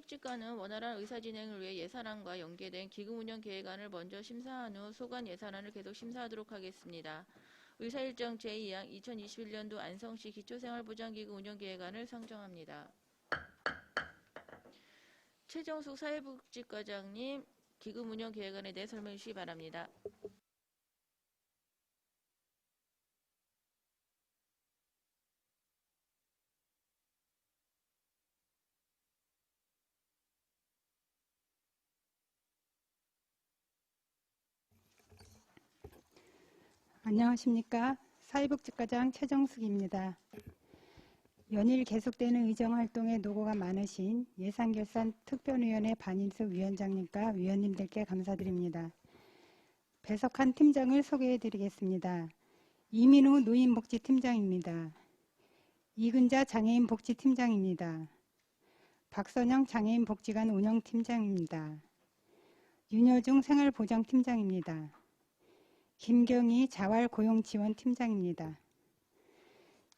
사회복지과는 원활한 의사진행을 위해 예산안과 연계된 기금운영계획안을 먼저 심사한 후 소관 예산안을 계속 심사하도록 하겠습니다. 의사일정 제2항 2021년도 안성시 기초생활보장기금 운영계획안을 상정합니다. 최정숙 사회복지과장님, 기금운영계획안에 대해 설명해 주시기 바랍니다. 안녕하십니까. 사회복지과장 최정숙입니다. 연일 계속되는 의정활동에 노고가 많으신 예산결산 특별위원회 반인숙 위원장님과 위원님들께 감사드립니다. 배석한 팀장을 소개해드리겠습니다. 이민우 노인복지팀장입니다. 이근자 장애인복지팀장입니다. 박선영 장애인복지관 운영팀장입니다. 윤여중 생활보장팀장입니다. 김경희 자활고용지원팀장입니다.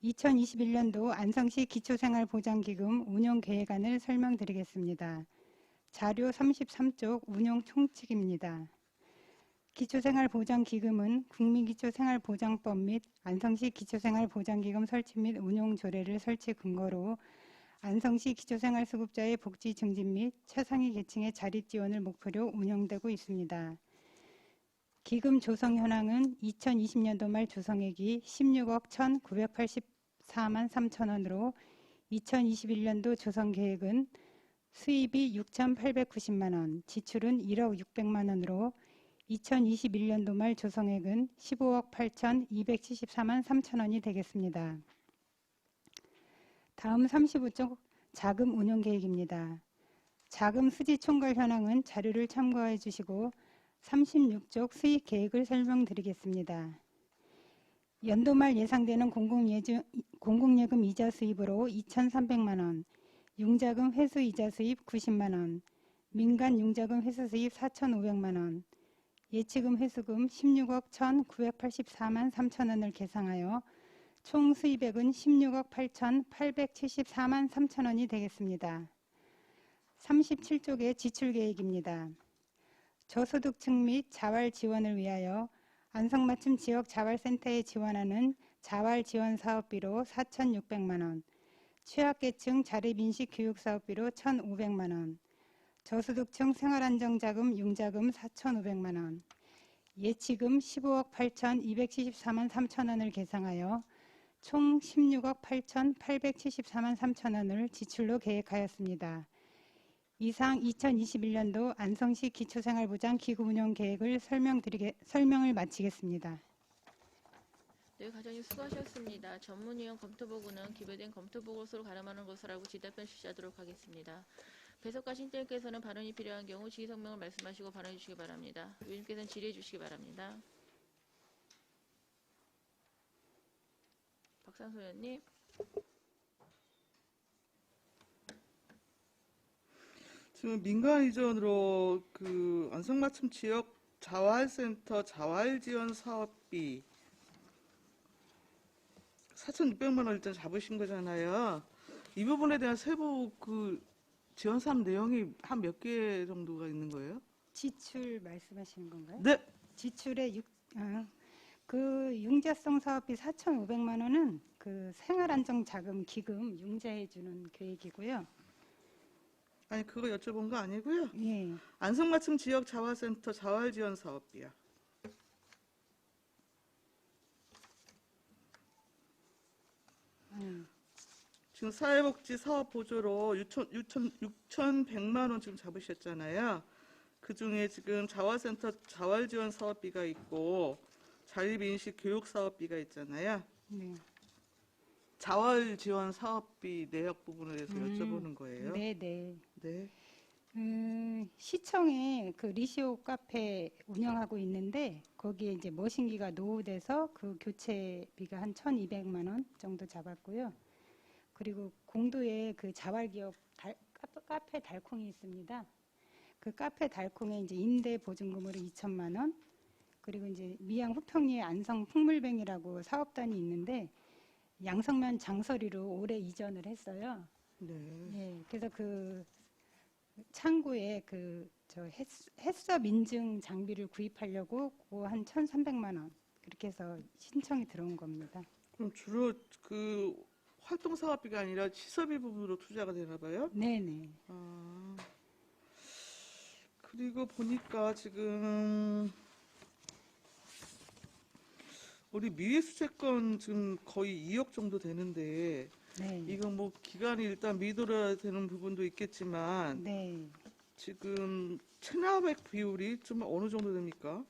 2021년도 안성시 기초생활보장기금 운용계획안을 설명드리겠습니다. 자료 33쪽 운용 총칙입니다. 기초생활보장기금은 국민기초생활보장법 및 안성시 기초생활보장기금 설치 및 운용조례를 설치 근거로 안성시 기초생활수급자의 복지 증진 및 최상위 계층의 자립지원을 목표로 운영되고 있습니다. 기금 조성 현황은 2020년도 말 조성액이 16억 1,984만 3천 원으로 2021년도 조성 계획은 수입이 6,890만 원, 지출은 1억 600만 원으로 2021년도 말 조성액은 15억 8,274만 3천 원이 되겠습니다. 다음 35쪽 자금 운용 계획입니다. 자금 수지 총괄 현황은 자료를 참고해 주시고 36쪽 수익 계획을 설명드리겠습니다. 연도 말 예상되는 공공예금 이자 수입으로 2,300만 원, 융자금 회수 이자 수입 90만 원, 민간 융자금 회수 수입 4,500만 원, 예치금 회수금 16억 1,984만 3천 원을 계상하여 총 수입액은 16억 8,874만 3천 원이 되겠습니다. 37쪽의 지출 계획입니다. 저소득층 및 자활 지원을 위하여 안성맞춤 지역 자활센터에 지원하는 자활지원 사업비로 4,600만 원, 취약계층 자립인식 교육 사업비로 1,500만 원, 저소득층 생활안정자금 융자금 4,500만 원, 예치금 15억 8,274만 3천 원을 계상하여 총 16억 8,874만 3천 원을 지출로 계획하였습니다. 이상 2021년도 안성시 기초생활보장 기금운용 계획을 설명을 마치겠습니다. 네, 과장님 수고하셨습니다. 전문위원 검토보고는 기재된 검토보고서로 가름하는 것을 알고 지답변 실시하도록 하겠습니다. 배석하신 팀께서는 발언이 필요한 경우 지휘성명을 말씀하시고 발언해 주시기 바랍니다. 위원님께서는 질의해 주시기 바랍니다. 박상소 의원님. 지금 민간 이전으로 안성맞춤 지역 자활센터 자활지원 사업비 4,600만 원 일단 잡으신 거잖아요. 이 부분에 대한 세부 지원 사업 내용이 한 몇 개 정도가 있는 거예요? 지출 말씀하시는 건가요? 네. 지출의 융자성 사업비 4,500만 원은 생활안정자금 기금 융자해주는 계획이고요. 아니 그거 여쭤본 거 아니고요. 예. 안성맞춤 지역 자활센터 자활지원 사업비요. 지금 사회복지 사업 보조로 6,100만 원 지금 잡으셨잖아요. 그 중에 지금 자활센터 자활지원 사업비가 있고 자립인식 교육 사업비가 있잖아요. 네. 자활지원 사업비 내역 부분에 대해서 여쭤보는 거예요. 네네. 네. 시청에 리시오 카페 운영하고 있는데 거기에 이제 머신기가 노후돼서 그 교체비가 한 1,200만 원 정도 잡았고요. 그리고 공도에 자활기업 카페 달콩이 있습니다. 그 카페 달콩에 이제 임대 보증금으로 2천만 원, 그리고 이제 미양 후평리에 안성 풍물뱅이라고 사업단이 있는데 양성면 장서리로 올해 이전을 했어요. 네. 예, 그래서 창구에 해썹 인증 장비를 구입하려고 그거 한 1,300만 원 그렇게 해서 신청이 들어온 겁니다. 그럼 주로 그 활동 사업비가 아니라 시설비 부분으로 투자가 되나 봐요? 네네. 아, 그리고 보니까 지금 우리 미수채권 지금 거의 2억 정도 되는데 네. 이거 뭐 기간이 일단 미뤄야 되는 부분도 있겠지만 네. 지금 체납액 비율이 좀 어느 정도 됩니까?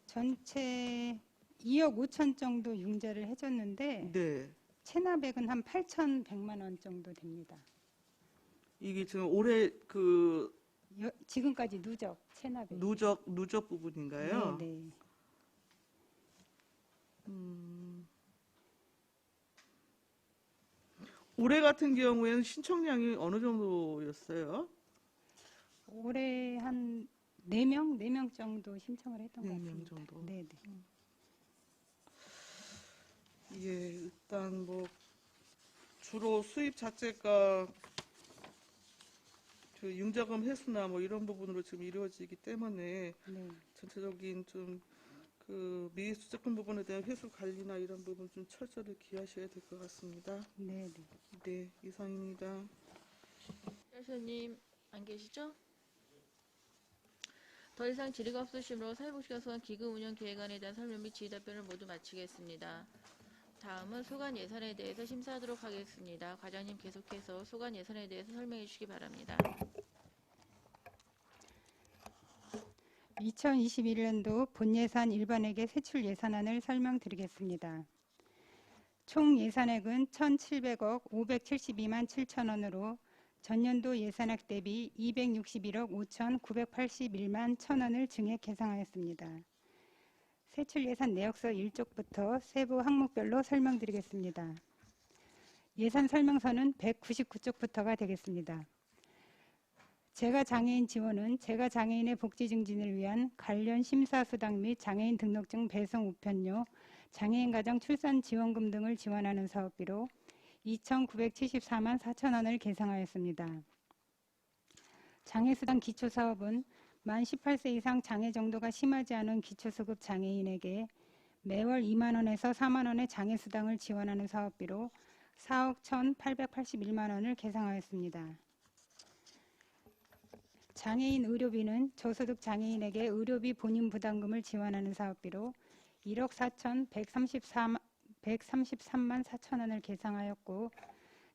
전체 2억 5천 정도 융자를 해줬는데 네. 체납액은 한 8,100만 원 정도 됩니다. 이게 지금 올해 그 지금까지 누적 체납액. 누적 부분인가요? 네. 올해 같은 경우에는 신청량이 어느 정도였어요? 올해 한 4명 정도 신청을 했던 것 4명 같습니다. 정도. 네. 예, 일단 뭐 주로 수입 자체가 그 융자금 회수나 뭐 이런 부분으로 지금 이루어지기 때문에 네. 전체적인 좀 그 미수채권 부분에 대한 회수 관리나 이런 부분 좀 철저히 기하셔야 될 것 같습니다. 네. 네, 이상입니다. 회장님 안 계시죠? 더 이상 질의가 없으시므로 사회복지과 소관 기금 운영 계획안에 대한 설명 및 지휘 답변을 모두 마치겠습니다. 다음은 소관 예산에 대해서 심사하도록 하겠습니다. 과장님 계속해서 소관 예산에 대해서 설명해 주시기 바랍니다. 2021년도 본예산 일반회계 세출 예산안을 설명드리겠습니다. 총 예산액은 1,700억 572만 7천 원으로 전년도 예산액 대비 261억 5,981만 1천 원을 증액 계상하였습니다. 세출 예산 내역서 1쪽부터 세부 항목별로 설명드리겠습니다. 예산 설명서는 199쪽부터가 되겠습니다. 재가장애인 지원은 재가장애인의 복지 증진을 위한 관련 심사수당 및 장애인 등록증 배송 우편료, 장애인 가정 출산 지원금 등을 지원하는 사업비로 2,974만 4천 원을 계상하였습니다. 장애수당 기초사업은 만 18세 이상 장애 정도가 심하지 않은 기초수급 장애인에게 매월 2만 원에서 4만 원의 장애수당을 지원하는 사업비로 4억 1,881만 원을 계상하였습니다. 장애인 의료비는 저소득 장애인에게 의료비 본인 부담금을 지원하는 사업비로 1억 4,133만 4천 원을 계상하였고,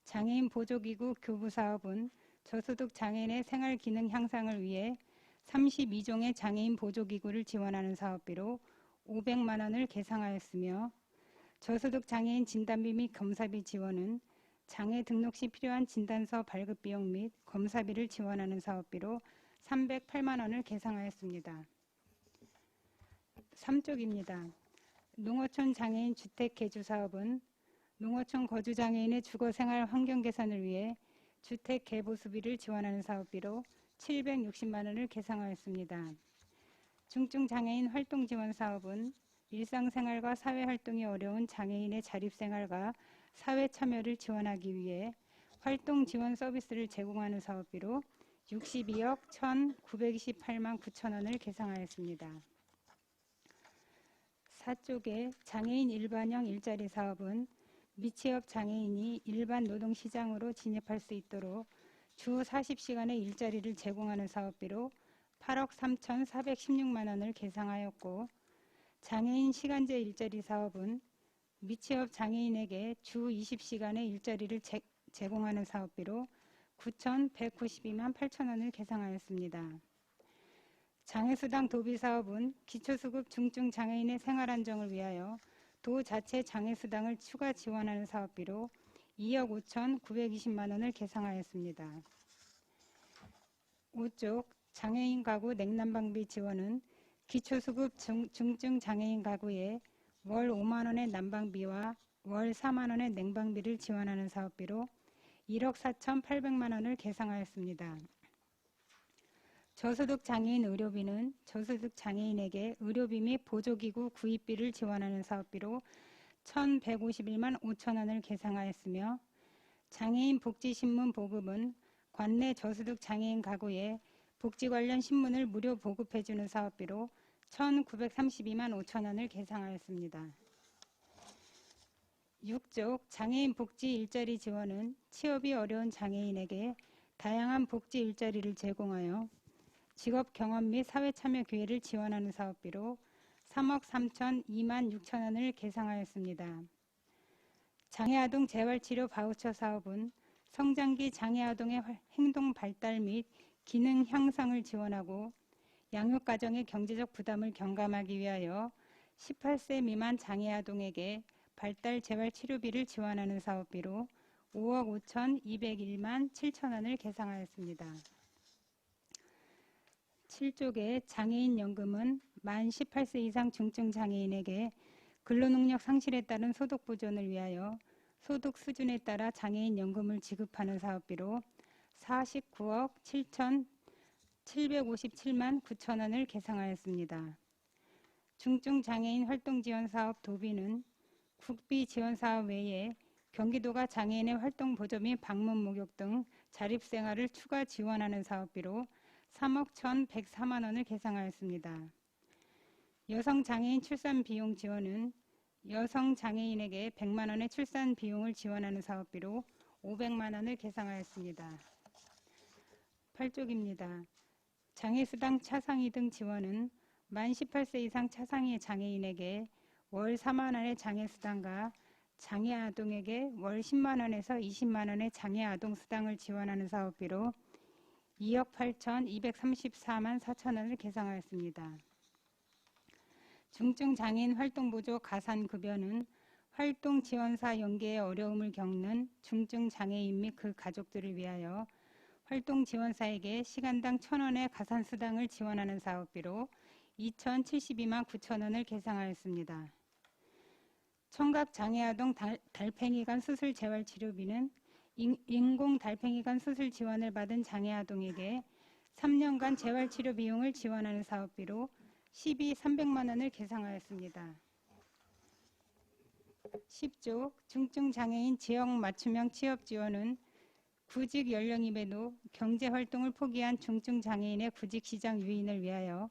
장애인 보조기구 교부 사업은 저소득 장애인의 생활 기능 향상을 위해 32종의 장애인 보조기구를 지원하는 사업비로 500만 원을 계상하였으며, 저소득 장애인 진단비 및 검사비 지원은 장애 등록 시 필요한 진단서 발급 비용 및 검사비를 지원하는 사업비로 308만 원을 계상하였습니다. 3쪽입니다. 농어촌 장애인 주택 개조 사업은 농어촌 거주 장애인의 주거 생활 환경 개선을 위해 주택 개보수비를 지원하는 사업비로 760만 원을 계상하였습니다. 중증 장애인 활동 지원 사업은 일상생활과 사회활동이 어려운 장애인의 자립생활과 사회 참여를 지원하기 위해 활동 지원 서비스를 제공하는 사업비로 62억 1,928만 9천 원을 계상하였습니다. 4쪽의 장애인 일반형 일자리 사업은 미취업 장애인이 일반 노동시장으로 진입할 수 있도록 주 40시간의 일자리를 제공하는 사업비로 8억 3,416만 원을 계상하였고, 장애인 시간제 일자리 사업은 미취업 장애인에게 주 20시간의 일자리를 제공하는 사업비로 9,192만 8천 원을 계상하였습니다. 장애수당 도비 사업은 기초수급 중증 장애인의 생활 안정을 위하여 도 자체 장애수당을 추가 지원하는 사업비로 2억 5,920만 원을 계상하였습니다. 5쪽 장애인 가구 냉난방비 지원은 기초수급 중증 장애인 가구에 월 5만 원의 난방비와 월 4만 원의 냉방비를 지원하는 사업비로 1억 4,800만 원을 계상하였습니다. 저소득 장애인 의료비는 저소득 장애인에게 의료비 및 보조기구 구입비를 지원하는 사업비로 1,151만 5천 원을 계상하였으며, 장애인 복지신문 보급은 관내 저소득 장애인 가구에 복지 관련 신문을 무료 보급해주는 사업비로 1,932만 5천 원을 계상하였습니다. 6쪽 장애인 복지 일자리 지원은 취업이 어려운 장애인에게 다양한 복지 일자리를 제공하여 직업 경험 및 사회 참여 기회를 지원하는 사업비로 3억 3,002만 6천 원을 계상하였습니다. 장애아동 재활치료 바우처 사업은 성장기 장애아동의 행동 발달 및 기능 향상을 지원하고 양육가정의 경제적 부담을 경감하기 위하여 18세 미만 장애아동에게 발달 재활치료비를 지원하는 사업비로 5억 5,201만 7천 원을 계상하였습니다. 7쪽의 장애인연금은 만 18세 이상 중증 장애인에게 근로능력 상실에 따른 소득 보존을 위하여 소득 수준에 따라 장애인연금을 지급하는 사업비로 49억 7,757만 9천 원을 계상하였습니다. 중증 장애인 활동지원사업 도비는 국비 지원사업 외에 경기도가 장애인의 활동 보조 및 방문 목욕 등 자립생활을 추가 지원하는 사업비로 3억 1,104만 원을 계상하였습니다. 여성 장애인 출산 비용 지원은 여성 장애인에게 100만 원의 출산 비용을 지원하는 사업비로 500만 원을 계상하였습니다. 8쪽입니다. 장애수당 차상위 등 지원은 만 18세 이상 차상위 장애인에게 월 4만 원의 장애수당과 장애아동에게 월 10만 원에서 20만 원의 장애아동수당을 지원하는 사업비로 2억 8,234만 4천 원을 계상하였습니다. 중증 장애인 활동보조 가산급여는 활동지원사 연계에 어려움을 겪는 중증 장애인 및 그 가족들을 위하여 활동지원사에게 시간당 1,000원의 가산수당을 지원하는 사업비로 2,072만 9천 원을 계상하였습니다. 청각장애아동 달팽이관 수술 재활치료비는 인공 달팽이관 수술 지원을 받은 장애아동에게 3년간 재활치료 비용을 지원하는 사업비로 12,300만 원을 계상하였습니다. 10조 중증장애인 지역 맞춤형 취업지원은 구직 연령임에도 경제활동을 포기한 중증장애인의 구직시장 유인을 위하여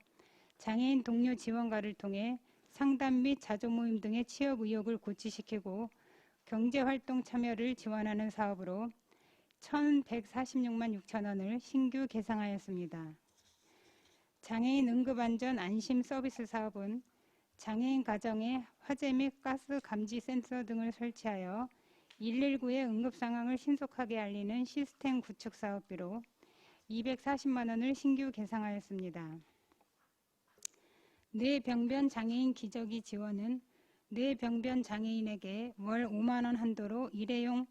장애인 동료 지원가를 통해 상담 및 자조모임 등의 취업 의욕을 고취시키고 경제활동 참여를 지원하는 사업으로 1,146만 6천 원을 신규 계상하였습니다. 장애인 응급안전 안심 서비스 사업은 장애인 가정에 화재 및 가스 감지 센서 등을 설치하여 119의 응급 상황을 신속하게 알리는 시스템 구축 사업비로 240만 원을 신규 계상하였습니다. 뇌병변 장애인 기저귀 지원은 뇌병변 장애인에게 월 5만 원 한도로 일회용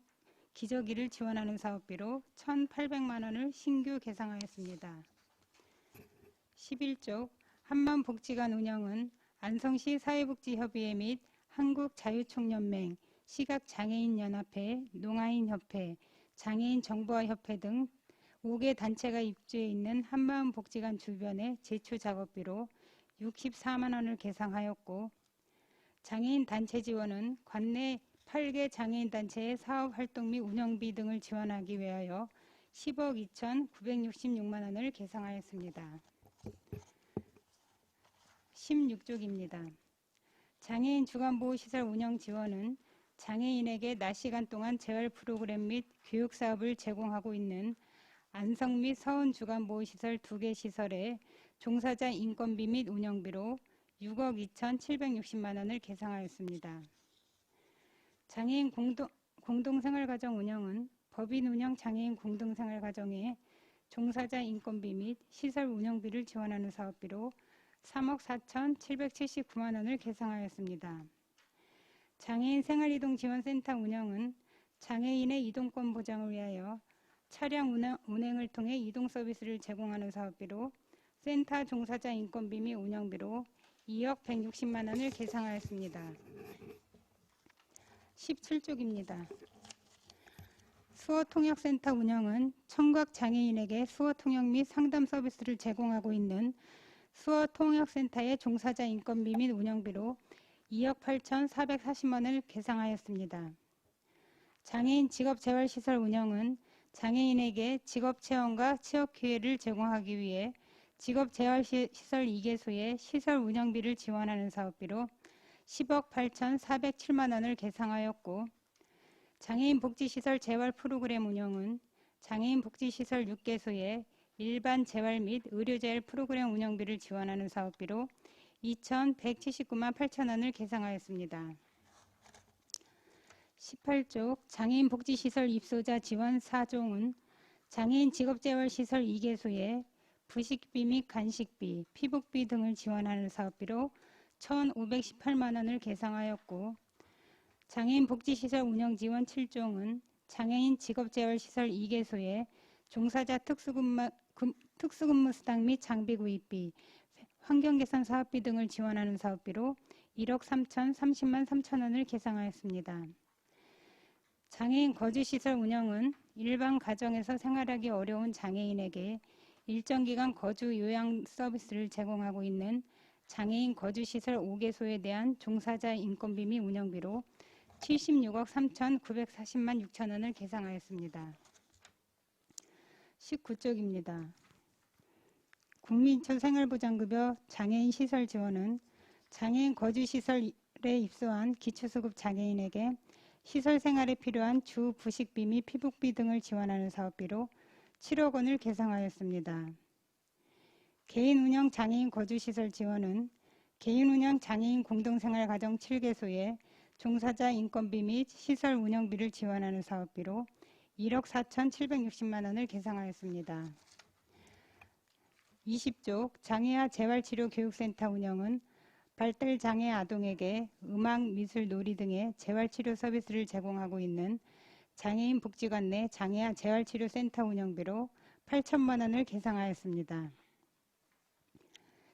기저귀를 지원하는 사업비로 1,800만 원을 신규 계상하였습니다. 11쪽 한마음복지관 운영은 안성시 사회복지협의회 및 한국자유총연맹, 시각장애인연합회, 농아인협회, 장애인정보화협회 등 5개 단체가 입주해 있는 한마음복지관 주변의 제초 작업비로 64만 원을 계상하였고 장애인 단체 지원은 관내 8개 장애인 단체의 사업활동 및 운영비 등을 지원하기 위하여 10억 2,966만 원을 계상하였습니다. 16쪽입니다. 장애인 주간보호시설 운영 지원은 장애인에게 낮 시간 동안 재활 프로그램 및 교육 사업을 제공하고 있는 안성 및 서운 주간보호시설 2개 시설의 종사자 인건비 및 운영비로 6억 2,760만 원을 계상하였습니다. 장애인 공동생활가정 운영은 법인 운영 장애인 공동생활가정의 종사자 인건비 및 시설 운영비를 지원하는 사업비로 3억 4,779만 원을 계상하였습니다. 장애인 생활이동지원센터 운영은 장애인의 이동권 보장을 위하여 차량 운행을 통해 이동 서비스를 제공하는 사업비로 센터 종사자 인건비 및 운영비로 2억 160만 원을 계상하였습니다. 17쪽입니다. 수어통역센터 운영은 청각장애인에게 수어통역 및 상담 서비스를 제공하고 있는 수어통역센터의 종사자 인건비 및 운영비로 2억 8,440만 원을 계상하였습니다. 장애인 직업재활시설 운영은 장애인에게 직업체험과 취업 기회를 제공하기 위해 직업재활시설 2개소의 시설 운영비를 지원하는 사업비로 10억 8,407만 원을 계상하였고, 장애인 복지시설 재활 프로그램 운영은 장애인 복지시설 6개소의 일반 재활 및 의료재활 프로그램 운영비를 지원하는 사업비로 2,179만 8천 원을 계상하였습니다. 18쪽 장애인 복지시설 입소자 지원 4종은 장애인 직업재활시설 2개소의 부식비 및 간식비, 피복비 등을 지원하는 사업비로 1,518만 원을 계상하였고, 장애인 복지시설 운영지원 7종은 장애인 직업재활시설 2개소의 종사자 특수근무 수당 및 장비 구입비, 환경개선 사업비 등을 지원하는 사업비로 1억 3,030만 3천 원을 계상하였습니다. 장애인 거주시설 운영은 일반 가정에서 생활하기 어려운 장애인에게 일정 기간 거주 요양 서비스를 제공하고 있는 장애인 거주시설 5개소에 대한 종사자 인건비 및 운영비로 76억 3,940만 6천 원을 계상하였습니다. 19쪽입니다. 국민인처 생활보장급여 장애인 시설 지원은 장애인 거주시설에 입소한 기초수급 장애인에게 시설 생활에 필요한 주 부식비 및 피복비 등을 지원하는 사업비로 7억 원을 계상하였습니다. 개인운영 장애인 거주시설 지원은 개인운영 장애인 공동생활가정 7개소에 종사자 인건비 및 시설 운영비를 지원하는 사업비로 1억 4,760만 원을 계상하였습니다. 20쪽 장애아 재활치료교육센터 운영은 발달장애 아동에게 음악, 미술, 놀이 등의 재활치료 서비스를 제공하고 있는 장애인 복지관 내 장애아 재활치료센터 운영비로 8천만 원을 계상하였습니다.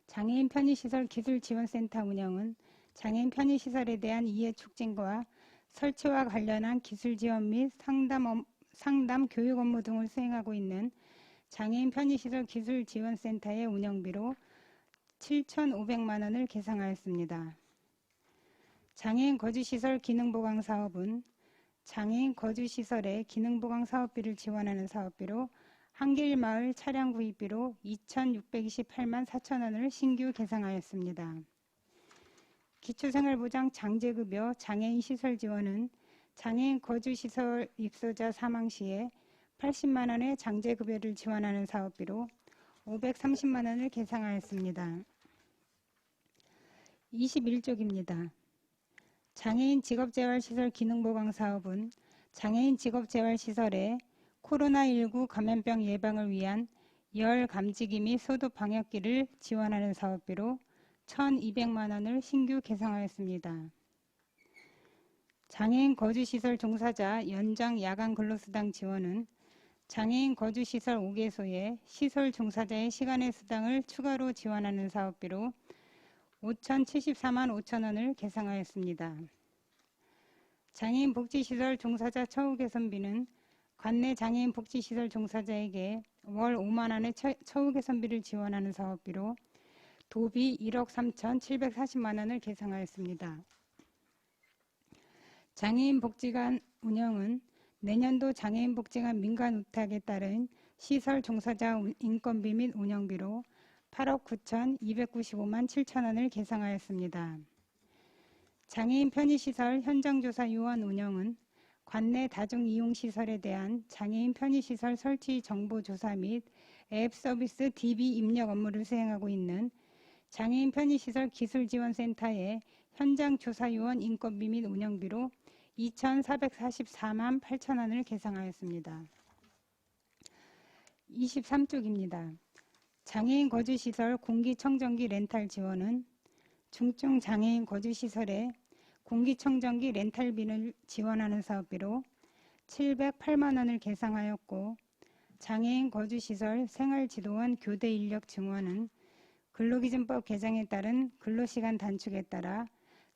장애인 편의시설 기술지원센터 운영은 장애인 편의시설에 대한 이해 촉진과 설치와 관련한 기술지원 및 상담 교육 업무 등을 수행하고 있는 장애인 편의시설 기술지원센터의 운영비로 7,500만 원을 계상하였습니다. 장애인 거주시설 기능보강 사업은 장애인 거주시설의 기능보강 사업비를 지원하는 사업비로 한길마을 차량 구입비로 2,628만 4천 원을 신규 계상하였습니다. 기초생활보장 장제급여 장애인 시설 지원은 장애인 거주시설 입소자 사망 시에 80만 원의 장제급여를 지원하는 사업비로 530만 원을 계상하였습니다. 21쪽입니다. 장애인 직업재활시설 기능보강 사업은 장애인 직업재활시설에 코로나19 감염병 예방을 위한 열 감지기 및 소독 방역기를 지원하는 사업비로 1,200만 원을 신규 계상하였습니다. 장애인 거주시설 종사자 연장 야간 근로수당 지원은 장애인 거주시설 5개소에 시설 종사자의 시간의 수당을 추가로 지원하는 사업비로 5,074만 5천 원을 계상하였습니다. 장애인 복지시설 종사자 처우 개선비는 관내 장애인 복지시설 종사자에게 월 5만 원의 처우 개선비를 지원하는 사업비로 도비 1억 3,740만 원을 계상하였습니다. 장애인 복지관 운영은 내년도 장애인 복지관 민간 우탁에 따른 시설 종사자 인건비 및 운영비로 8억 9,295만 7천 원을 계상하였습니다. 장애인 편의시설 현장조사 요원 운영은 관내 다중이용시설에 대한 장애인 편의시설 설치 정보조사 및 앱 서비스 DB 입력 업무를 수행하고 있는 장애인 편의시설 기술지원센터의 현장조사요원 인건비 및 운영비로 2,444만 8천 원을 계상하였습니다. 23쪽입니다. 장애인 거주시설 공기청정기 렌탈 지원은 중증 장애인 거주시설에 공기청정기 렌탈비를 지원하는 사업비로 708만 원을 계상하였고, 장애인 거주시설 생활지도원 교대 인력 증원은 근로기준법 개정에 따른 근로시간 단축에 따라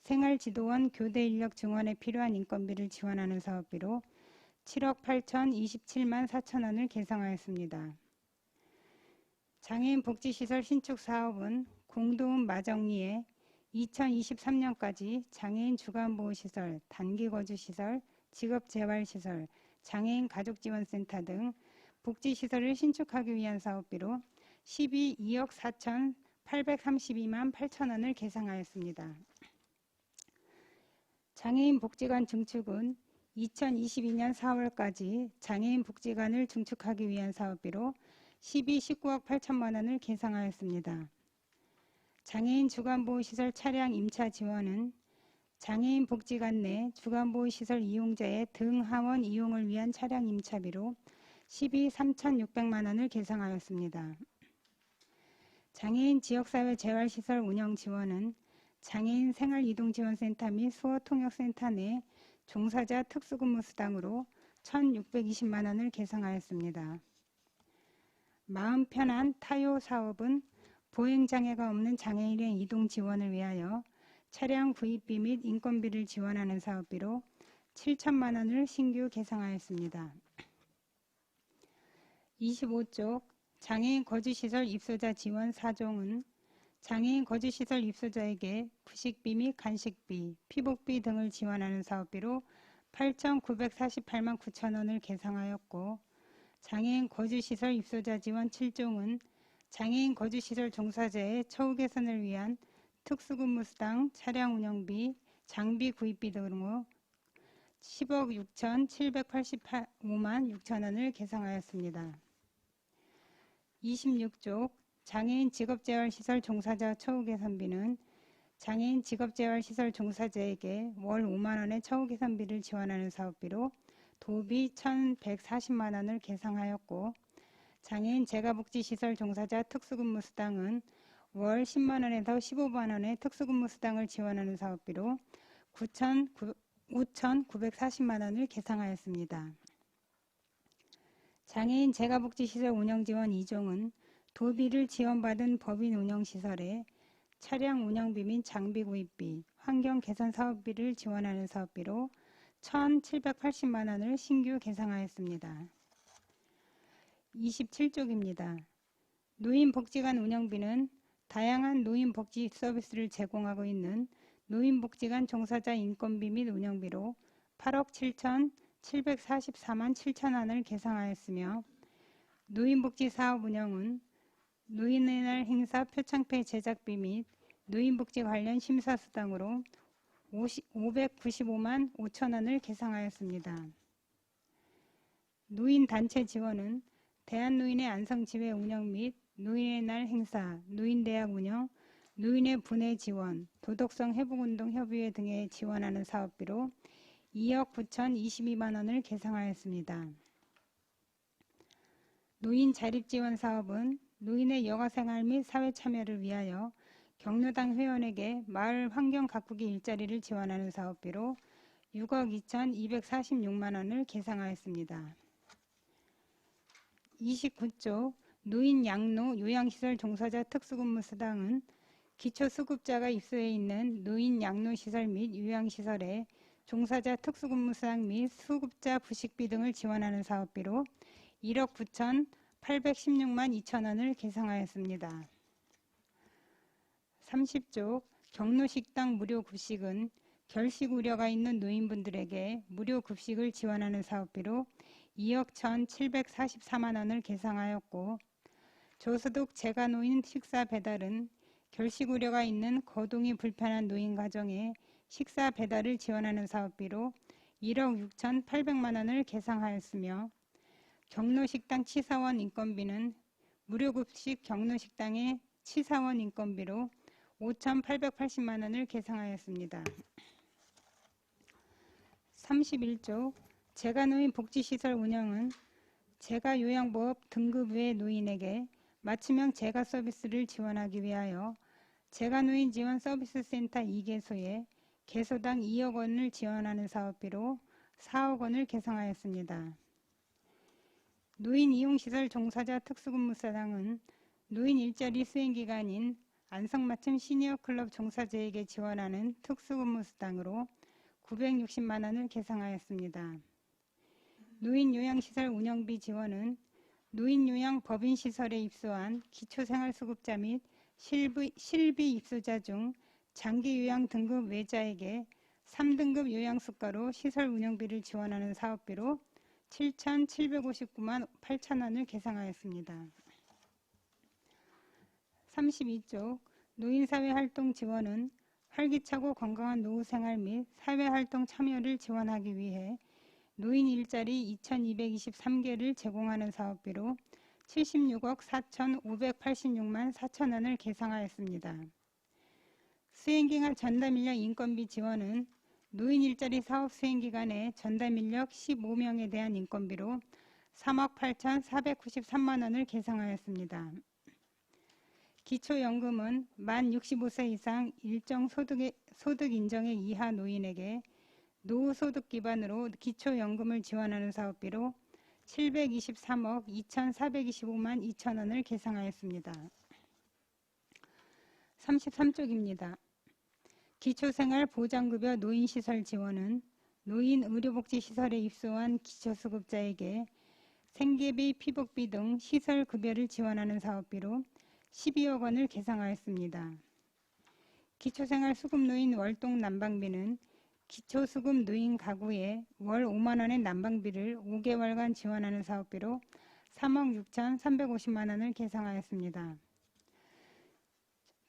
생활지도원 교대 인력 증원에 필요한 인건비를 지원하는 사업비로 7억 8,027만 4천 원을 계상하였습니다. 장애인 복지시설 신축 사업은 공도읍 마정리에 2023년까지 장애인 주간보호시설, 단기거주시설, 직업재활시설, 장애인 가족지원센터 등 복지시설을 신축하기 위한 사업비로 12억 4,832만 8천 원을 계상하였습니다. 장애인 복지관 증축은 2022년 4월까지 장애인 복지관을 증축하기 위한 사업비로 19억 8천만 원을 계상하였습니다. 장애인 주간보호시설 차량 임차 지원은 장애인 복지관 내 주간보호시설 이용자의 등하원 이용을 위한 차량 임차비로 3,600만 원을 계상하였습니다. 장애인 지역사회 재활시설 운영 지원은 장애인 생활이동지원센터 및 수어통역센터 내 종사자 특수근무 수당으로 1,620만 원을 계상하였습니다. 마음 편한 타요 사업은 보행장애가 없는 장애인의 이동 지원을 위하여 차량 구입비 및 인건비를 지원하는 사업비로 7천만 원을 신규 계상하였습니다. 25쪽 장애인 거주시설 입소자 지원 4종은 장애인 거주시설 입소자에게 부식비 및 간식비, 피복비 등을 지원하는 사업비로 8,948만 9천 원을 계상하였고, 장애인 거주시설 입소자 지원 7종은 장애인 거주시설 종사자의 처우 개선을 위한 특수근무수당, 차량 운영비, 장비 구입비 등으로 10억 6,785만 6천 원을 계상하였습니다. 26쪽 장애인 직업재활시설 종사자 처우 개선비는 장애인 직업재활시설 종사자에게 월 5만 원의 처우 개선비를 지원하는 사업비로 도비 1,140만 원을 계상하였고, 장애인 재가복지시설 종사자 특수근무수당은 월 10만 원에서 15만 원의 특수근무수당을 지원하는 사업비로 5,940만 원을 계상하였습니다. 장애인 재가복지시설 운영지원 2종은 도비를 지원받은 법인 운영시설에 차량 운영비 및 장비 구입비, 환경 개선 사업비를 지원하는 사업비로 1,780만 원을 신규 계상하였습니다. 27쪽입니다. 노인복지관 운영비는 다양한 노인복지 서비스를 제공하고 있는 노인복지관 종사자 인건비 및 운영비로 8억 7,744만 7천 원을 계상하였으며, 노인복지 사업 운영은 노인의 날 행사 표창패 제작비 및 노인복지 관련 심사수당으로 595만 5천 원을 계상하였습니다. 노인단체 지원은 대한노인의 안성지회 운영 및 노인의 날 행사, 노인대학 운영, 노인의 분해 지원, 도덕성 회복운동 협의회 등에 지원하는 사업비로 2억 9,022만 원을 계상하였습니다. 노인 자립지원 사업은 노인의 여가생활 및 사회참여를 위하여 경로당 회원에게 마을 환경 가꾸기 일자리를 지원하는 사업비로 6억 2,246만 원을 계상하였습니다. 29조 노인 양로 요양시설 종사자 특수근무수당은 기초수급자가 입소해 있는 노인 양로시설 및 요양시설에 종사자 특수근무수당 및 수급자 부식비 등을 지원하는 사업비로 1억 9,816만 2천 원을 계상하였습니다. 30조 경로식당 무료급식은 결식 우려가 있는 노인분들에게 무료급식을 지원하는 사업비로 2억 1,744만 원을 계상하였고, 저소득 재가노인 식사 배달은 결식 우려가 있는 거동이 불편한 노인 가정에 식사 배달을 지원하는 사업비로 1억 6,800만 원을 계상하였으며, 경로식당 치사원 인건비는 무료급식 경로식당의 치사원 인건비로 5,880만 원을 계상하였습니다. 31조 재가노인 복지시설 운영은 재가요양보험 등급 외 노인에게 맞춤형 재가 서비스를 지원하기 위하여 재가노인 지원 서비스센터 2개소에 개소당 2억 원을 지원하는 사업비로 4억 원을 계상하였습니다. 노인 이용시설 종사자 특수근무수당은 노인 일자리 수행기간인 안성맞춤 시니어클럽 종사자에게 지원하는 특수근무수당으로 960만 원을 계상하였습니다. 노인요양시설 운영비 지원은 노인요양 법인시설에 입소한 기초생활수급자 및 실비 입소자 중 장기요양 등급 외자에게 3등급 요양수가로 시설 운영비를 지원하는 사업비로 7,759만 8천 원을 계상하였습니다. 32쪽 노인사회활동 지원은 활기차고 건강한 노후생활 및 사회활동 참여를 지원하기 위해 노인 일자리 2,223개를 제공하는 사업비로 76억 4,586만 4천 원을 계상하였습니다. 수행기간 전담인력 인건비 지원은 노인 일자리 사업 수행기간에 전담인력 15명에 대한 인건비로 3억 8,493만 원을 계상하였습니다. 기초연금은 만 65세 이상 일정 소득 인정액 이하 노인에게 노후소득 기반으로 기초연금을 지원하는 사업비로 723억 2,425만 2천 원을 계상하였습니다. 33쪽입니다. 기초생활보장급여 노인시설 지원은 노인 의료복지시설에 입소한 기초수급자에게 생계비, 피복비 등 시설급여를 지원하는 사업비로 12억 원을 계상하였습니다. 기초생활수급노인 월동 난방비는 기초수급 노인 가구에 월 5만 원의 난방비를 5개월간 지원하는 사업비로 3억 6,350만 원을 계상하였습니다.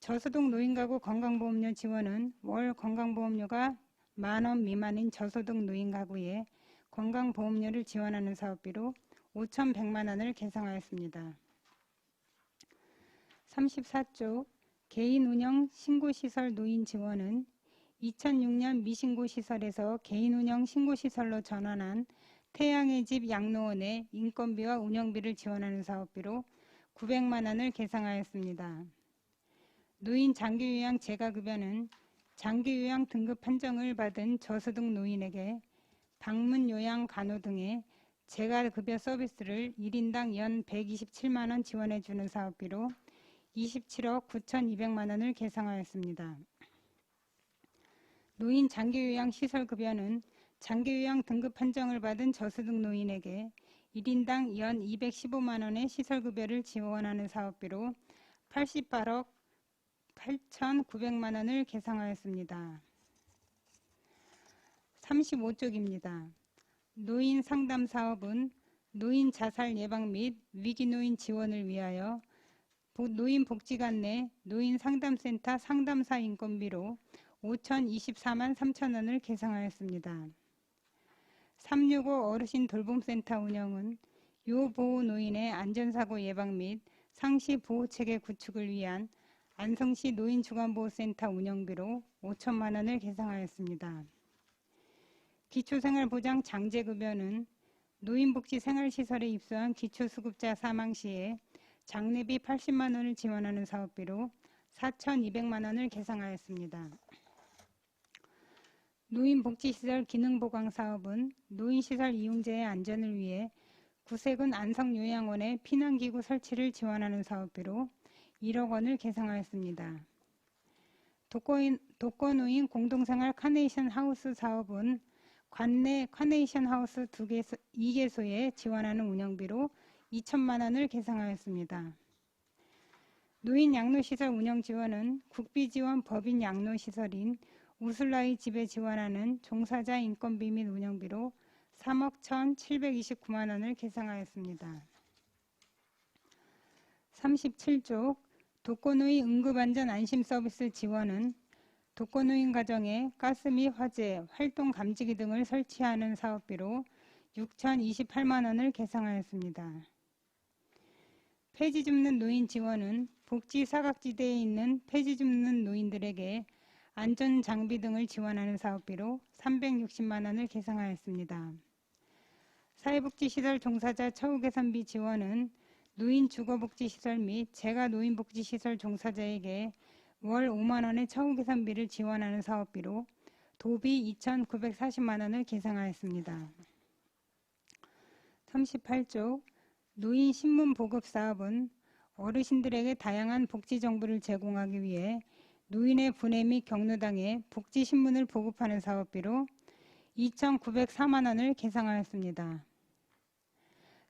저소득 노인가구 건강보험료 지원은 월 건강보험료가 만원 미만인 저소득 노인가구에 건강보험료를 지원하는 사업비로 5,100만 원을 계상하였습니다. 34쪽 개인운영 신고시설 노인 지원은 2006년 미신고시설에서 개인운영 신고시설로 전환한 태양의 집 양로원의 인건비와 운영비를 지원하는 사업비로 900만 원을 계상하였습니다. 노인 장기요양 재가급여는 장기요양 등급 판정을 받은 저소득 노인에게 방문요양 간호 등의 재가급여 서비스를 1인당 연 127만 원 지원해주는 사업비로 27억 9,200만 원을 계상하였습니다. 노인 장기요양 시설급여는 장기요양 등급 판정을 받은 저소득 노인에게 1인당 연 215만 원의 시설급여를 지원하는 사업비로 88억 8,900만 원을 계상하였습니다. 35쪽입니다. 노인 상담 사업은 노인 자살 예방 및 위기노인 지원을 위하여 노인복지관 내 노인상담센터 상담사 인건비로 5,024만 3천 원을 계상하였습니다. 365 어르신 돌봄센터 운영은 요보호 노인의 안전사고 예방 및 상시 보호체계 구축을 위한 안성시 노인주간보호센터 운영비로 5천만 원을 계상하였습니다. 기초생활보장 장제급여는 노인복지생활시설에 입소한 기초수급자 사망 시에 장례비 80만 원을 지원하는 사업비로 4,200만 원을 계상하였습니다. 노인복지시설 기능보강 사업은 노인시설 이용자의 안전을 위해 구세군 안성요양원에 피난기구 설치를 지원하는 사업비로 1억 원을 계상하였습니다. 독거노인 공동생활 카네이션 하우스 사업은 관내 카네이션 하우스 2개소에 지원하는 운영비로 2천만 원을 계상하였습니다. 노인 양로시설 운영 지원은 국비지원 법인 양로시설인 우슬라이 집에 지원하는 종사자 인건비 및 운영비로 3억 1,729만 원을 계상하였습니다. 37쪽 독거노인 응급안전 안심서비스 지원은 독거노인 가정에 가스 및 화재, 활동 감지기 등을 설치하는 사업비로 6,028만 원을 계상하였습니다. 폐지 줍는 노인 지원은 복지 사각지대에 있는 폐지 줍는 노인들에게 안전장비 등을 지원하는 사업비로 360만 원을 계상하였습니다. 사회복지시설 종사자 처우 개선비 지원은 노인 주거복지시설 및 재가 노인복지시설 종사자에게 월 5만 원의 처우 개선비를 지원하는 사업비로 도비 2,940만 원을 계상하였습니다. 38쪽 노인 신문 보급 사업은 어르신들에게 다양한 복지 정보를 제공하기 위해 노인의 분해 및 경로당에 복지 신문을 보급하는 사업비로 2,904만 원을 계상하였습니다.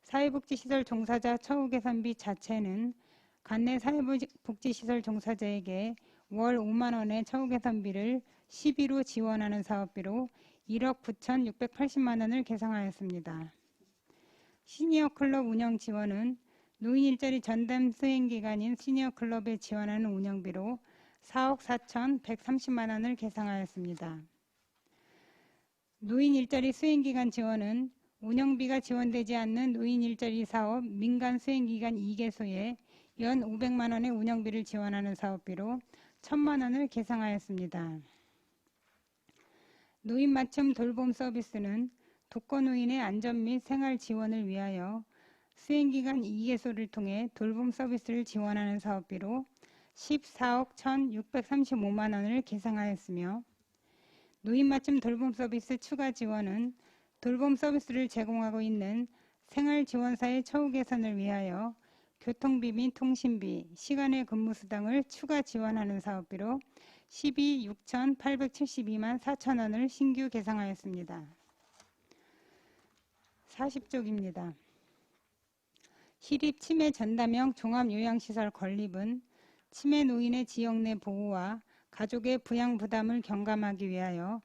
사회복지시설 종사자 처우 개선비 자체는 관내 사회복지시설 종사자에게 월 5만 원의 처우 개선비를 12로 지원하는 사업비로 1억 9,680만 원을 계상하였습니다. 시니어 클럽 운영 지원은 노인 일자리 전담 수행기관인 시니어 클럽에 지원하는 운영비로 4억 4,130만 원을 계상하였습니다. 노인 일자리 수행기관 지원은 운영비가 지원되지 않는 노인 일자리 사업 민간 수행기관 2개소에 연 500만 원의 운영비를 지원하는 사업비로 1,000만 원을 계상하였습니다. 노인 맞춤 돌봄 서비스는 독거노인의 안전 및 생활 지원을 위하여 수행기관 2개소를 통해 돌봄 서비스를 지원하는 사업비로 14억 1,635만 원을 계상하였으며 노인 맞춤 돌봄 서비스 추가 지원은 돌봄 서비스를 제공하고 있는 생활지원사의 처우 개선을 위하여 교통비 및 통신비, 시간의 근무 수당을 추가 지원하는 사업비로 12억 6,872만 4천 원을 신규 계상하였습니다. 40쪽입니다. 시립 치매 전담형 종합요양시설 건립은 치매 노인의 지역 내 보호와 가족의 부양 부담을 경감하기 위하여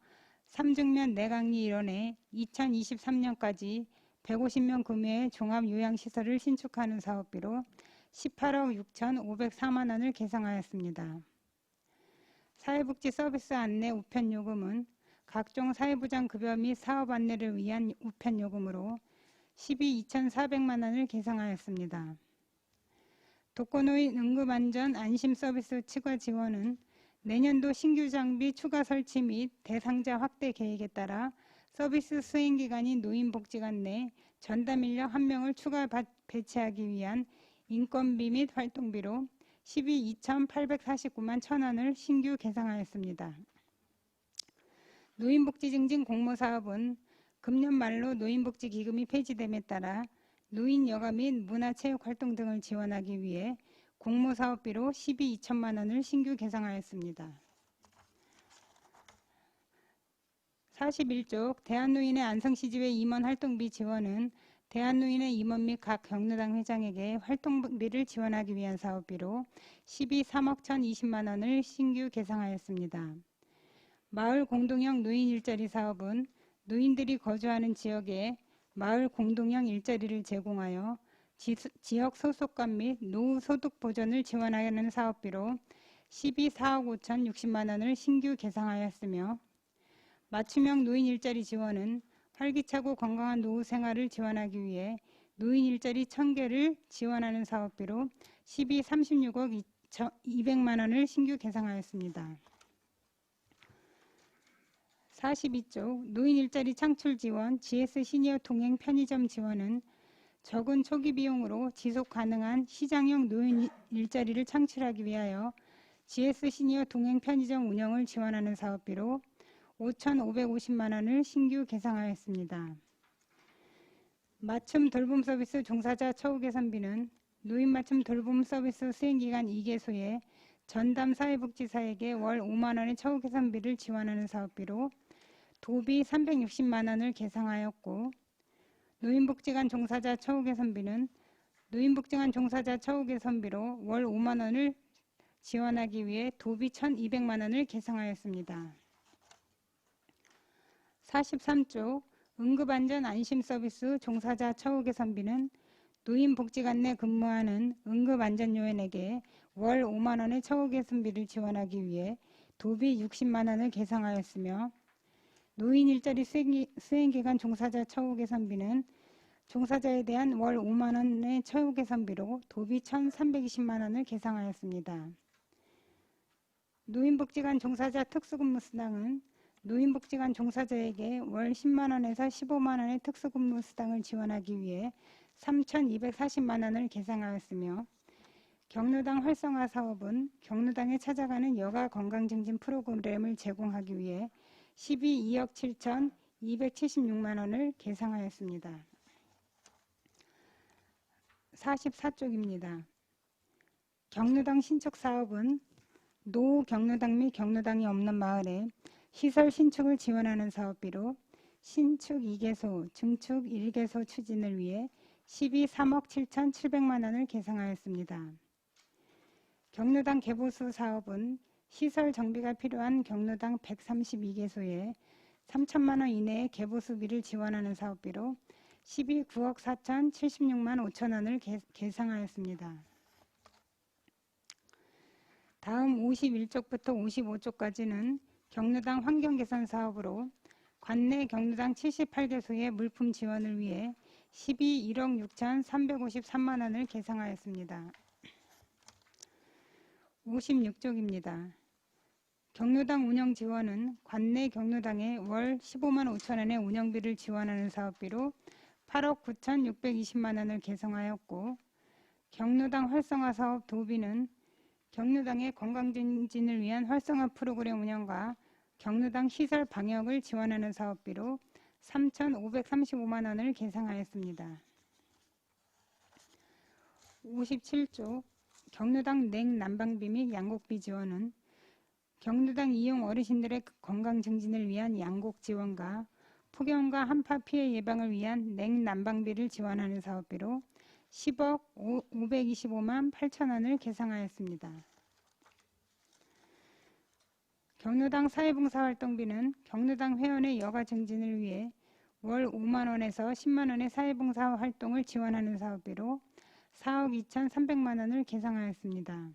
3중면 내강리 일원에 2023년까지 150명 규모의 종합요양시설을 신축하는 사업비로 18억 6,504만 원을 계상하였습니다. 사회복지 서비스 안내 우편요금은 각종 사회보장 급여 및 사업 안내를 위한 우편요금으로 12억 2,400만 원을 계상하였습니다. 독거노인 응급안전 안심 서비스 추가 지원은 내년도 신규 장비 추가 설치 및 대상자 확대 계획에 따라 서비스 수행기관인 노인복지관 내 전담 인력 1명을 추가 배치하기 위한 인건비 및 활동비로 12억 2,849만 1천 원을 신규 계상하였습니다. 노인복지 증진 공모사업은 금년 말로 노인복지기금이 폐지됨에 따라 노인 여가 및 문화체육활동 등을 지원하기 위해 공모사업비로 12억 2천만 원을 신규 계상하였습니다. 41쪽 대한노인의 안성시지회 임원 활동비 지원은 대한노인의 임원 및 각 경로당 회장에게 활동비를 지원하기 위한 사업비로 12억 3억 1,020만 원을 신규 계상하였습니다. 마을 공동형 노인 일자리 사업은 노인들이 거주하는 지역에 마을 공동형 일자리를 제공하여 지역 소속감 및 노후 소득 보전을 지원하는 사업비로 12억 4억 5,060만 원을 신규 계상하였으며 맞춤형 노인 일자리 지원은 활기차고 건강한 노후 생활을 지원하기 위해 노인 일자리 1,000개를 지원하는 사업비로 12억 36억 200만 원을 신규 계상하였습니다. 42쪽 노인 일자리 창출 지원 GS 시니어 동행 편의점 지원은 적은 초기 비용으로 지속 가능한 시장형 노인 일자리를 창출하기 위하여 GS 시니어 동행 편의점 운영을 지원하는 사업비로 5,550만 원을 신규 계상하였습니다. 맞춤 돌봄 서비스 종사자 처우 개선비는 노인 맞춤 돌봄 서비스 수행기관 2개소에 전담 사회복지사에게 월 5만 원의 처우 개선비를 지원하는 사업비로 도비 360만 원을 계상하였고 노인복지관 종사자 처우 개선비는 노인복지관 종사자 처우 개선비로 월 5만 원을 지원하기 위해 도비 1,200만 원을 계상하였습니다. 43쪽 응급안전 안심서비스 종사자 처우 개선비는 노인복지관 내 근무하는 응급안전요원에게 월 5만 원의 처우 개선비를 지원하기 위해 도비 60만 원을 계상하였으며 노인 일자리 수행기관 종사자 처우 개선비는 종사자에 대한 월 5만 원의 처우 개선비로 도비 1,320만 원을 계상하였습니다. 노인복지관 종사자 특수근무 수당은 노인복지관 종사자에게 월 10만 원에서 15만 원의 특수근무 수당을 지원하기 위해 3,240만 원을 계상하였으며 경로당 활성화 사업은 경로당에 찾아가는 여가 건강증진 프로그램을 제공하기 위해 12억 7,276만 원을 계상하였습니다. 44쪽입니다. 경로당 신축 사업은 노후 경로당 및 경로당이 없는 마을에 시설 신축을 지원하는 사업비로 신축 2개소, 증축 1개소 추진을 위해 12억 3억 7,700만 원을 계상하였습니다. 경로당 개보수 사업은 시설 정비가 필요한 경로당 132개소에 3천만 원 이내의 개보수비를 지원하는 사업비로 12억 4,076만 5천 원을 계상하였습니다. 다음 51쪽부터 55쪽까지는 경로당 환경개선 사업으로 관내 경로당 78개소의 물품 지원을 위해 1억 6,353만 원을 계상하였습니다. 56쪽입니다. 경로당 운영 지원은 관내 경로당에 월 15만 5천 원의 운영비를 지원하는 사업비로 8억 9,620만 원을 계상하였고, 경로당 활성화 사업 도비는 경로당의 건강증진을 위한 활성화 프로그램 운영과 경로당 시설 방역을 지원하는 사업비로 3,535만 원을 계상하였습니다. 57쪽 경로당 냉난방비 및 양곡비 지원은 경로당 이용 어르신들의 건강 증진을 위한 양곡 지원과 폭염과 한파 피해 예방을 위한 냉난방비를 지원하는 사업비로 10억 525만 8천 원을 계상하였습니다. 경로당 사회봉사활동비는 경로당 회원의 여가 증진을 위해 월 5만 원에서 10만 원의 사회봉사 활동을 지원하는 사업비로 4억 2,300만 원을 계상하였습니다.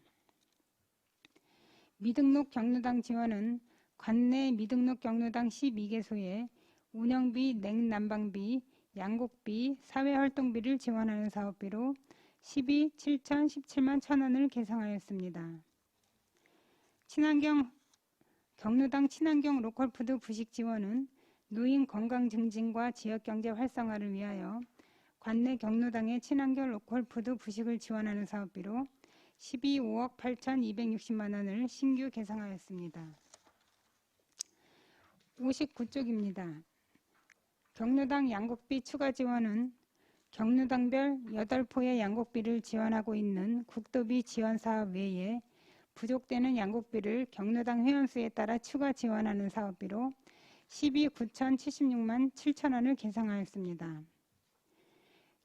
미등록 경로당 지원은 관내 미등록 경로당 12개소에 운영비, 냉난방비, 양곡비, 사회활동비를 지원하는 사업비로 7,017만 1천 원을 계상하였습니다. 경로당 친환경 로컬푸드 부식 지원은 노인 건강 증진과 지역경제 활성화를 위하여 관내 경로당의 친환경 로컬푸드 부식을 지원하는 사업비로 12억 8,260만 원을 신규 계상하였습니다. 59쪽입니다. 경로당 양곡비 추가 지원은 경로당별 8포의 양곡비를 지원하고 있는 국도비 지원 사업 외에 부족되는 양곡비를 경로당 회원수에 따라 추가 지원하는 사업비로 9,076만 7천 원을 계상하였습니다.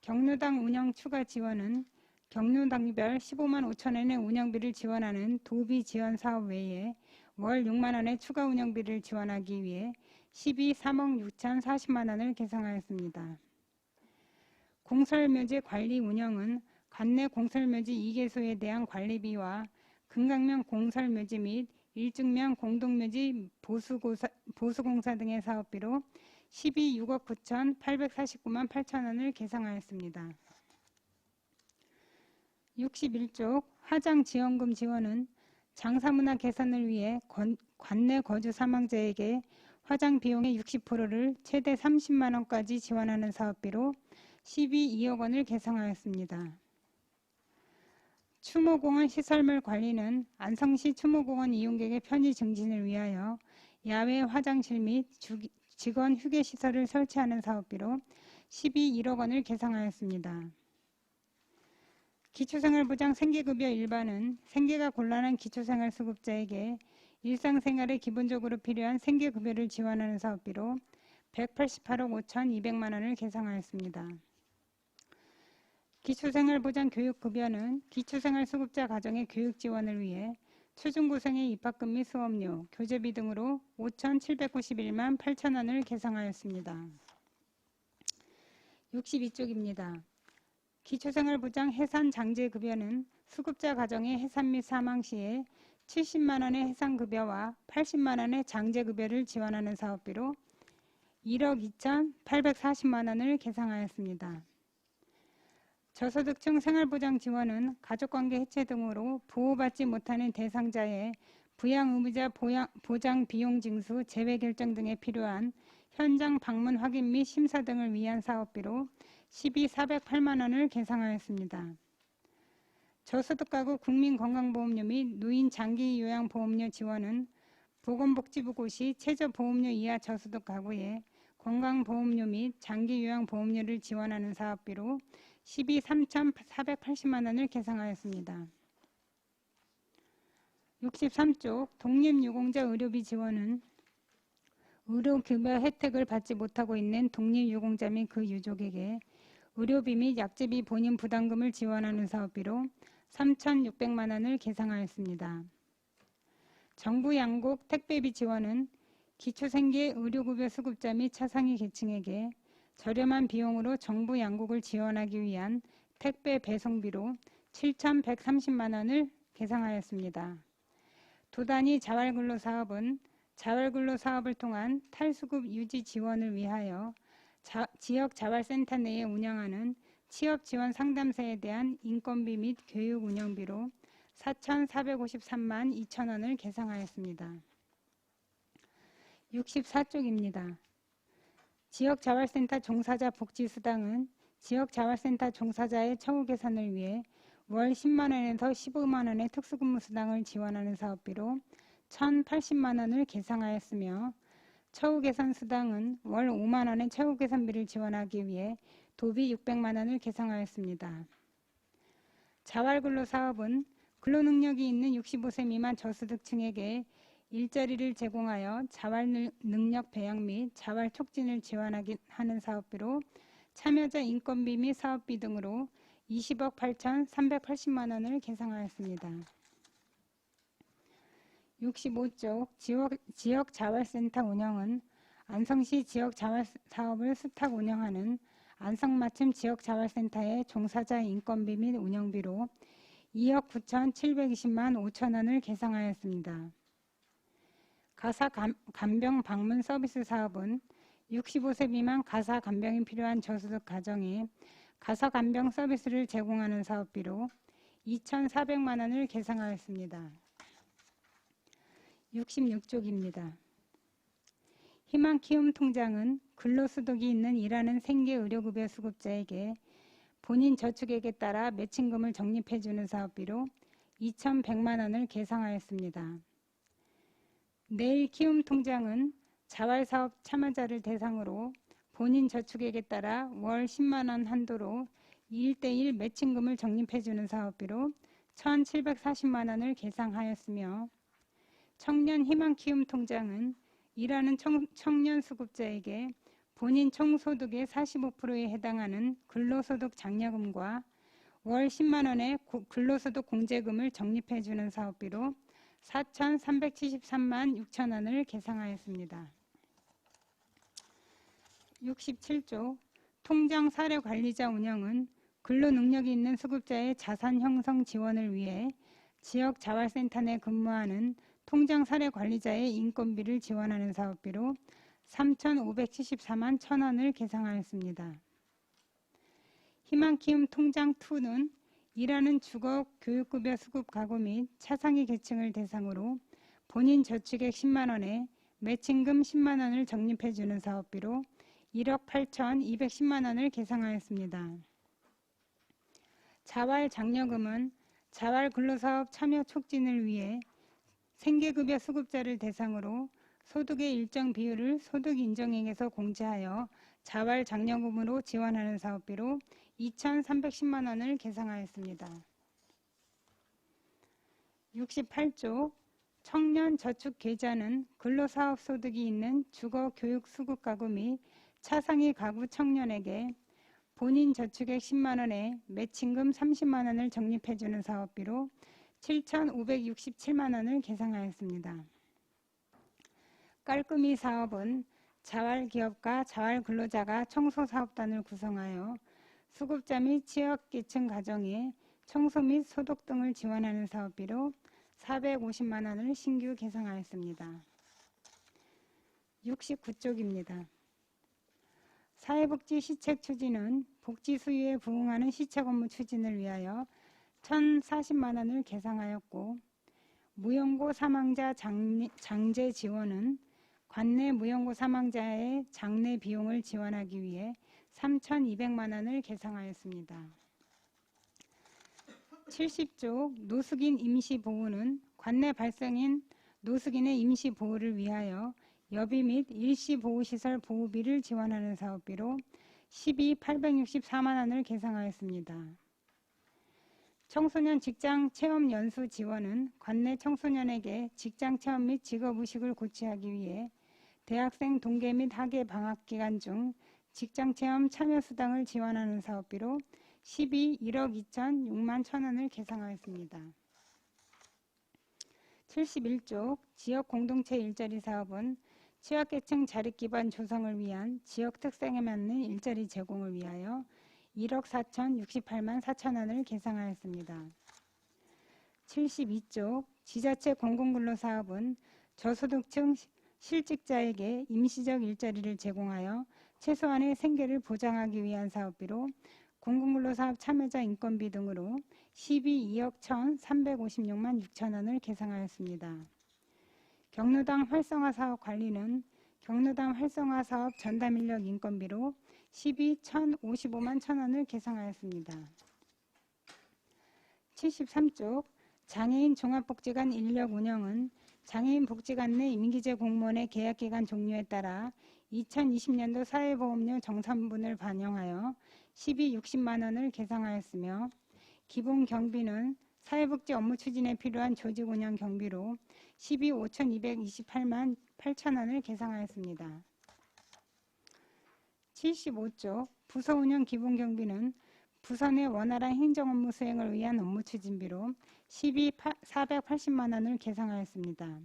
경로당 운영 추가 지원은 경로당별 15만 5천 원의 운영비를 지원하는 도비 지원 사업 외에 월 6만 원의 추가 운영비를 지원하기 위해 3억 6,040만 원을 계상하였습니다. 공설묘지 관리 운영은 관내 공설묘지 2개소에 대한 관리비와 금강면 공설묘지 및 일중면 공동묘지 보수공사 등의 사업비로 6억 9,849만 8천 원을 계상하였습니다. 61쪽 화장지원금 지원은 장사문화 개선을 위해 관내 거주 사망자에게 화장 비용의 60%를 최대 30만 원까지 지원하는 사업비로 2억 원을 계상하였습니다. 추모공원 시설물 관리는 안성시 추모공원 이용객의 편의 증진을 위하여 야외 화장실 및 직원 휴게시설을 설치하는 사업비로 1억 원을 계상하였습니다. 기초생활보장 생계급여 일반은 생계가 곤란한 기초생활수급자에게 일상생활에 기본적으로 필요한 생계급여를 지원하는 사업비로 188억 5,200만 원을 계상하였습니다. 기초생활보장 교육급여는 기초생활수급자 가정의 교육 지원을 위해 초중고생의 입학금 및 수업료, 교재비 등으로 5,791만 8천 원을 계상하였습니다. 62쪽입니다. 기초생활보장 해산장제급여는 수급자 가정의 해산 및 사망 시에 70만 원의 해상급여와 80만 원의 장제급여를 지원하는 사업비로 1억 2,840만 원을 계상하였습니다. 저소득층 생활보장 지원은 가족관계 해체 등으로 보호받지 못하는 대상자의 부양의무자 보장 비용 징수, 재외 결정 등에 필요한 현장 방문 확인 및 심사 등을 위한 사업비로 408만 원을 계상하였습니다. 저소득 가구 국민건강보험료 및 노인 장기요양보험료 지원은 보건복지부 고시 최저보험료 이하 저소득 가구에 건강보험료 및 장기요양보험료를 지원하는 사업비로 3,480만 원을 계상하였습니다. 63쪽 독립유공자 의료비 지원은 의료급여 혜택을 받지 못하고 있는 독립유공자 및 그 유족에게 의료비 및 약제비 본인 부담금을 지원하는 사업비로 3,600만 원을 계상하였습니다. 정부 양곡 택배비 지원은 기초생계 의료급여 수급자 및 차상위 계층에게 저렴한 비용으로 정부 양국을 지원하기 위한 택배 배송비로 7,130만 원을 계상하였습니다. 도단위 자활근로사업은 자활근로사업을 통한 탈수급 유지 지원을 위하여 지역 자활센터 내에 운영하는 취업지원 상담소에 대한 인건비 및 교육 운영비로 4,453만 2천 원을 계상하였습니다. 64쪽입니다. 지역자활센터 종사자 복지수당은 지역자활센터 종사자의 처우 개선을 위해 월 10만 원에서 15만 원의 특수근무수당을 지원하는 사업비로 1,080만 원을 계상하였으며 처우 개선 수당은 월 5만 원의 처우 개선비를 지원하기 위해 도비 600만 원을 계상하였습니다. 자활근로사업은 근로능력이 있는 65세 미만 저소득층에게 일자리를 제공하여 자활능력 배양 및 자활 촉진을 지원하는 사업비로 참여자 인건비 및 사업비 등으로 20억 8,380만 원을 계상하였습니다. 65쪽 지역자활센터 운영은 안성시 지역자활사업을 수탁 운영하는 안성맞춤 지역자활센터의 종사자 인건비 및 운영비로 2억 9,720만 5천 원을 계상하였습니다. 가사 간병 방문 서비스 사업은 65세 미만 가사 간병이 필요한 저소득 가정에 가사 간병 서비스를 제공하는 사업비로 2,400만 원을 계상하였습니다. 66쪽입니다. 희망키움 통장은 근로소득이 있는 일하는 생계의료급여 수급자에게 본인 저축액에 따라 매칭금을 적립해주는 사업비로 2,100만 원을 계상하였습니다. 내일키움 통장은 자활사업 참여자를 대상으로 본인 저축액에 따라 월 10만 원 한도로 1:1 매칭금을 적립해주는 사업비로 1,740만 원을 계상하였으며 청년 희망키움 통장은 일하는 청년 수급자에게 본인 총소득의 45%에 해당하는 근로소득 장려금과 월 10만 원의 근로소득 공제금을 적립해주는 사업비로 4,373만 6천 원을 계상하였습니다. 67조 통장 사례 관리자 운영은 근로 능력이 있는 수급자의 자산 형성 지원을 위해 지역 자활센터 내 근무하는 통장 사례 관리자의 인건비를 지원하는 사업비로 3,574만 1천 원을 계상하였습니다. 희망키움 통장 2는 일하는 주거 교육급여 수급 가구 및 차상위 계층을 대상으로 본인 저축액 10만 원에 매칭금 10만 원을 적립해주는 사업비로 1억 8,210만 원을 계상하였습니다. 자활 장려금은 자활 근로사업 참여 촉진을 위해 생계급여 수급자를 대상으로 소득의 일정 비율을 소득인정액에서 공제하여 자활 장려금으로 지원하는 사업비로 2,310만 원을 계상하였습니다. 68조 청년 저축 계좌는 근로사업 소득이 있는 주거 교육 수급 가구 및 차상위 가구 청년에게 본인 저축액 10만 원에 매칭금 30만 원을 적립해주는 사업비로 7,567만 원을 계상하였습니다. 깔끔이 사업은 자활기업과 자활근로자가 청소사업단을 구성하여 수급자 및 취약계층 가정에 청소 및 소독 등을 지원하는 사업비로 450만 원을 신규 계상하였습니다. 69쪽입니다. 사회복지 시책 추진은 복지 수요에 부응하는 시책 업무 추진을 위하여 1,040만 원을 계상하였고 무연고 사망자 장제 지원은 관내 무연고 사망자의 장례 비용을 지원하기 위해 3,200만 원을 계상하였습니다. 70조 노숙인 임시보호는 관내 발생인 노숙인의 임시보호를 위하여 여비 및 일시보호시설 보호비를 지원하는 사업비로 12,864만 원을 계상하였습니다. 청소년 직장 체험 연수 지원은 관내 청소년에게 직장 체험 및 직업의식을 고취하기 위해 대학생 동계 및 학예 방학 기간 중 직장 체험 참여 수당을 지원하는 사업비로 1억 2,006만 1천 원을 계상하였습니다. 71조 지역 공동체 일자리 사업은 취약계층 자립기반 조성을 위한 지역 특성에 맞는 일자리 제공을 위하여 1억 4,068만 4천 원을 계상하였습니다. 72쪽 지자체 공공근로사업은 저소득층 실직자에게 임시적 일자리를 제공하여 최소한의 생계를 보장하기 위한 사업비로 공공근로사업 참여자 인건비 등으로 12억 1,356만 6천 원을 계상하였습니다. 경로당 활성화 사업 관리는 경로당 활성화 사업 전담 인력 인건비로 1,055만 1천 원을 계상하였습니다. 73쪽 장애인 종합복지관 인력 운영은 장애인 복지관 내 임기제 공무원의 계약기간 종료에 따라 2020년도 사회보험료 정산분을 반영하여 60만 원을 계상하였으며 기본 경비는 사회복지 업무 추진에 필요한 조직 운영 경비로 5,228만 8천 원을 계상하였습니다. 75조 부서 운영 기본 경비는 부서 내 원활한 행정 업무 수행을 위한 업무 추진비로 480만 원을 계상하였습니다.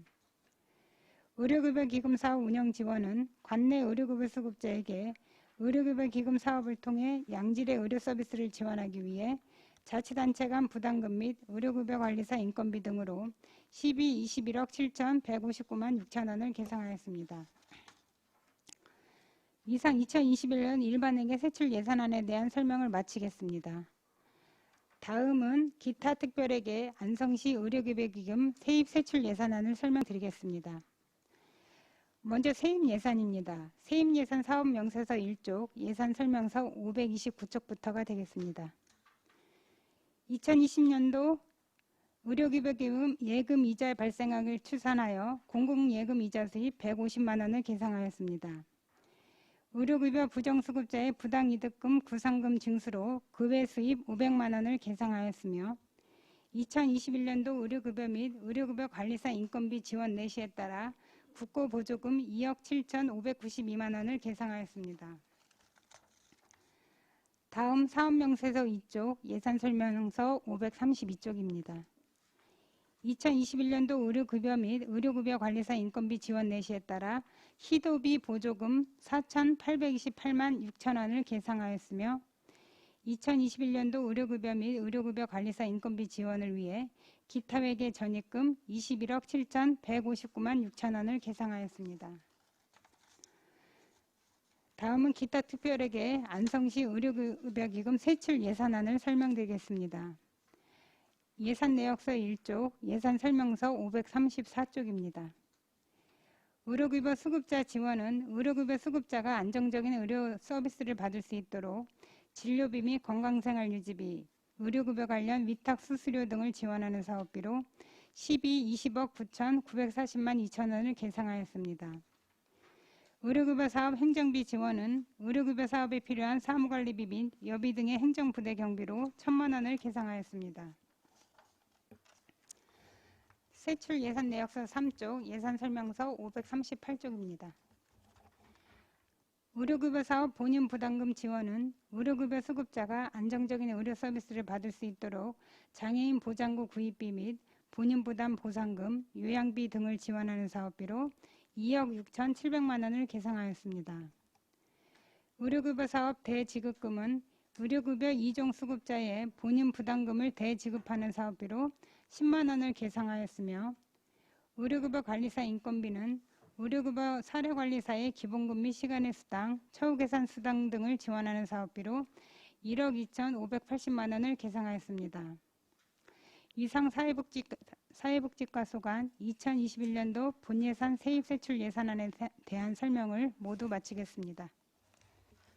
의료급여 기금 사업 운영 지원은 관내 의료급여 수급자에게 의료급여 기금 사업을 통해 양질의 의료 서비스를 지원하기 위해 자치단체 간 부담금 및 의료급여 관리사 인건비 등으로 21억 7,159만 6천 원을 계상하였습니다. 이상 2021년 일반회계 세출 예산안에 대한 설명을 마치겠습니다. 다음은 기타 특별회계 안성시 의료급여기금 세입 세출 예산안을 설명드리겠습니다. 먼저 세입 예산입니다. 세입 예산 사업 명세서 1쪽 예산 설명서 529쪽부터가 되겠습니다. 2020년도 의료급여기금 예금 이자 발생액을 추산하여 공공예금 이자 수입 150만 원을 계상하였습니다. 의료급여 부정수급자의 부당이득금 구상금 징수로 급외 수입 500만 원을 계상하였으며 2021년도 의료급여 및 의료급여 관리사 인건비 지원 내시에 따라 국고보조금 2억 7,592만 원을 계상하였습니다. 다음 사업명세서 2쪽 예산설명서 532쪽입니다. 2021년도 의료급여 및 의료급여 관리사 인건비 지원 내시에 따라 희도비 보조금 4,828만 6천 원을 계상하였으며 2021년도 의료급여 및 의료급여 관리사 인건비 지원을 위해 기타회계 전입금 21억 7,159만 6천 원을 계상하였습니다. 다음은 기타 특별회계 안성시 의료급여기금 세출 예산안을 설명드리겠습니다. 예산 내역서 1쪽 예산 설명서 534쪽입니다. 의료급여 수급자 지원은 의료급여 수급자가 안정적인 의료 서비스를 받을 수 있도록 진료비 및 건강생활 유지비, 의료급여 관련 위탁 수수료 등을 지원하는 사업비로 20억 9,940만 2천 원을 계상하였습니다. 의료급여 사업 행정비 지원은 의료급여 사업에 필요한 사무관리비 및 여비 등의 행정부대 경비로 1,000만 원을 계상하였습니다. 세출 예산 내역서 3쪽 예산 설명서 538쪽입니다. 의료급여 사업 본인 부담금 지원은 의료급여 수급자가 안정적인 의료 서비스를 받을 수 있도록 장애인 보장구 구입비 및 본인 부담 보상금, 요양비 등을 지원하는 사업비로 2억 6,700만 원을 계상하였습니다. 의료급여 사업 대지급금은 의료급여 2종 수급자의 본인 부담금을 대지급하는 사업비로 10만 원을 계상하였으며 의료급여 관리사 인건비는 의료급여 사례관리사의 기본급 및 시간의 수당, 처우계산 수당 등을 지원하는 사업비로 1억 2,580만 원을 계상하였습니다. 이상 사회복지과 소관 2021년도 본예산 세입세출 예산안에 대한 설명을 모두 마치겠습니다.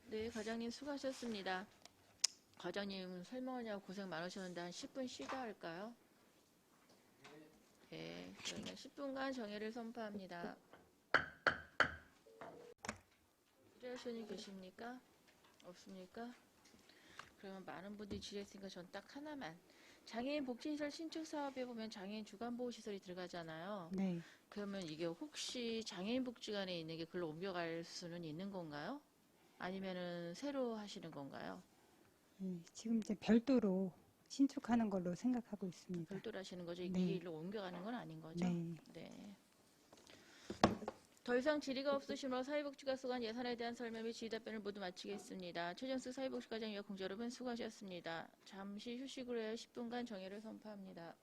네, 과장님 수고하셨습니다. 과장님 설명하느라고 고생 많으셨는데 한 10분 쉬다 할까요? 네, 그러면 10분간 정회를 선포합니다. 지뢰하시는 계십니까? 없습니까? 그러면 많은 분들이 지뢰했으니까 전 딱 하나만. 장애인 복지시설 신축 사업에 보면 장애인 주간보호시설이 들어가잖아요. 네. 그러면 이게 혹시 장애인 복지관에 있는 게 글로 옮겨갈 수는 있는 건가요? 아니면은 새로 하시는 건가요? 지금 이제 별도로 신축하는 걸로 생각하고 있습니다. 별도로 하시는 거죠? 네. 이게 일로 옮겨가는 건 아닌 거죠? 네. 네. 더 이상 질의가 없으시므로 사회복지과 수관 예산에 대한 설명 및 질의 답변을 모두 마치겠습니다. 최정수 사회복지과장이와 공자 여러분 수고하셨습니다. 잠시 휴식을 위해 10분간 정회를 선포합니다.